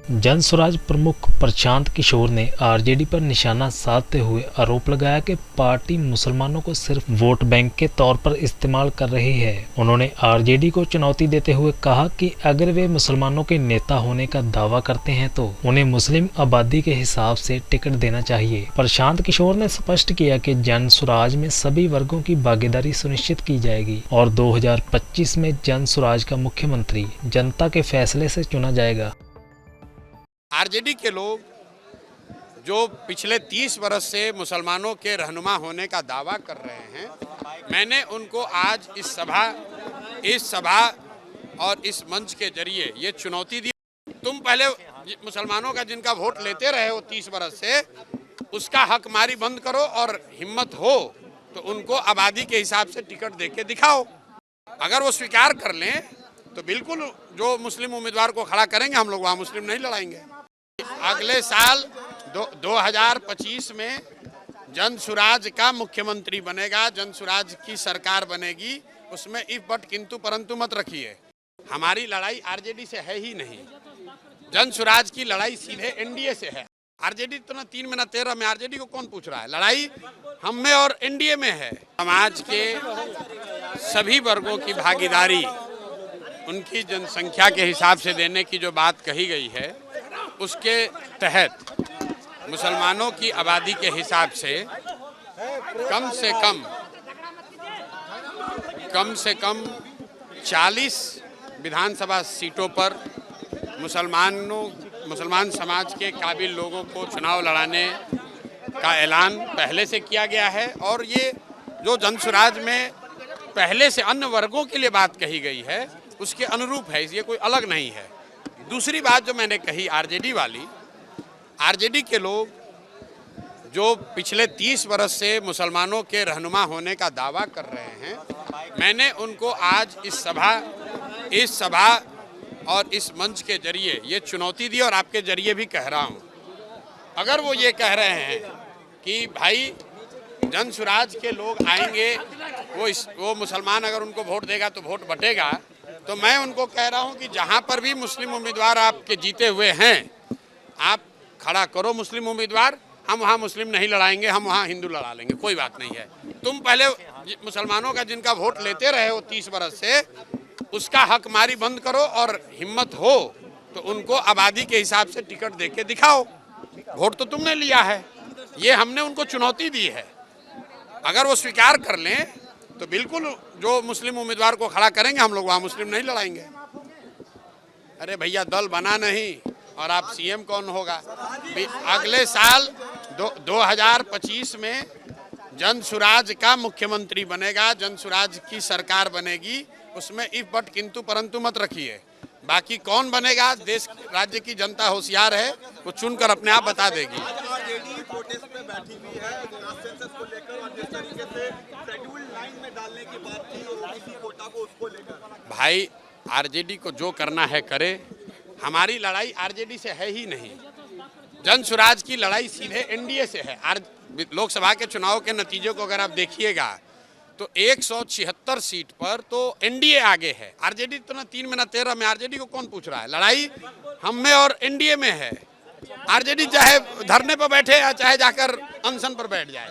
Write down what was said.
जन स्वराज प्रमुख प्रशांत किशोर ने आरजेडी पर निशाना साधते हुए आरोप लगाया कि पार्टी मुसलमानों को सिर्फ वोट बैंक के तौर पर इस्तेमाल कर रही है। उन्होंने आरजेडी को चुनौती देते हुए कहा कि अगर वे मुसलमानों के नेता होने का दावा करते हैं तो उन्हें मुस्लिम आबादी के हिसाब से टिकट देना चाहिए। प्रशांत किशोर ने स्पष्ट किया कि जन स्वराज में सभी वर्गों की भागीदारी सुनिश्चित की जाएगी और 2025 में जन स्वराज का मुख्यमंत्री जनता के फैसले से चुना जाएगा। आरजेडी के लोग जो पिछले 30 वर्ष से मुसलमानों के रहनुमा होने का दावा कर रहे हैं, मैंने उनको आज इस सभा और इस मंच के जरिए ये चुनौती दी। तुम पहले मुसलमानों का जिनका वोट लेते रहे हो 30 वर्ष से, उसका हकमारी बंद करो और हिम्मत हो तो उनको आबादी के हिसाब से टिकट देके दिखाओ। अगर वो स्वीकार कर लें तो बिल्कुल जो मुस्लिम उम्मीदवार को खड़ा करेंगे, हम लोग वहाँ मुस्लिम नहीं लड़ाएंगे। अगले साल 2025 में जन स्वराज का मुख्यमंत्री बनेगा, जन स्वराज की सरकार बनेगी। उसमें इफ बट किंतु परंतु मत रखिए। हमारी लड़ाई आरजेडी से है ही नहीं। जन स्वराज की लड़ाई सीधे एनडीए से है। आरजेडी तो ना 3 में ना 13 में, आरजेडी को कौन पूछ रहा है? लड़ाई हम में और एनडीए में है। समाज के सभी वर्गों की भागीदारी उनकी जनसंख्या के हिसाब से देने की जो बात कही गई है, उसके तहत मुसलमानों की आबादी के हिसाब से कम से कम 40 विधानसभा सीटों पर मुसलमान समाज के काबिल लोगों को चुनाव लड़ाने का ऐलान पहले से किया गया है। और ये जो जन स्वराज में पहले से अन्य वर्गों के लिए बात कही गई है, उसके अनुरूप है, ये कोई अलग नहीं है। दूसरी बात जो मैंने कही आरजेडी वाली, आरजेडी के लोग जो पिछले 30 वर्ष से मुसलमानों के रहनुमा होने का दावा कर रहे हैं, मैंने उनको आज इस सभा और इस मंच के जरिए ये चुनौती दी और आपके जरिए भी कह रहा हूँ। अगर वो ये कह रहे हैं कि भाई जन स्वराज के लोग आएंगे, वो मुसलमान अगर उनको वोट देगा तो वोट बटेगा, तो मैं उनको कह रहा हूं कि जहां पर भी मुस्लिम उम्मीदवार आपके जीते हुए हैं, आप खड़ा करो मुस्लिम उम्मीदवार। हम वहां मुस्लिम नहीं लड़ाएंगे, हम वहां हिंदू लड़ा लेंगे, कोई बात नहीं है। तुम पहले मुसलमानों का जिनका वोट लेते रहे हो 30 वर्ष से, उसका हकमारी बंद करो और हिम्मत हो तो उनको आबादी के हिसाब से टिकट देके दिखाओ। वोट तो तुमने लिया है, ये हमने उनको चुनौती दी है। अगर वो स्वीकार कर लें तो बिल्कुल जो मुस्लिम उम्मीदवार को खड़ा करेंगे, हम लोग वहाँ मुस्लिम नहीं लड़ाएंगे। अरे भैया, दल बना नहीं और आप सीएम कौन होगा? अगले साल 2025 में जन स्वराज का मुख्यमंत्री बनेगा, जन स्वराज की सरकार बनेगी। उसमें इफ बट किंतु परंतु मत रखिए। बाकी कौन बनेगा, देश राज्य की जनता होशियार है, वो चुनकर अपने आप बता देगी। भाई, आरजेडी को जो करना है करे। हमारी लड़ाई आरजेडी से है ही नहीं। जन स्वराज की लड़ाई सीधे एनडीए से है। लोकसभा के चुनाव के नतीजों को अगर आप देखिएगा तो 176 सीट पर तो एनडीए आगे है। आरजेडी तो ना 3 में ना 13 में, आरजेडी को कौन पूछ रहा है? लड़ाई हम में और एनडीए में है। आरजेडी चाहे धरने पर बैठे या चाहे जाकर अनशन पर बैठ जाए।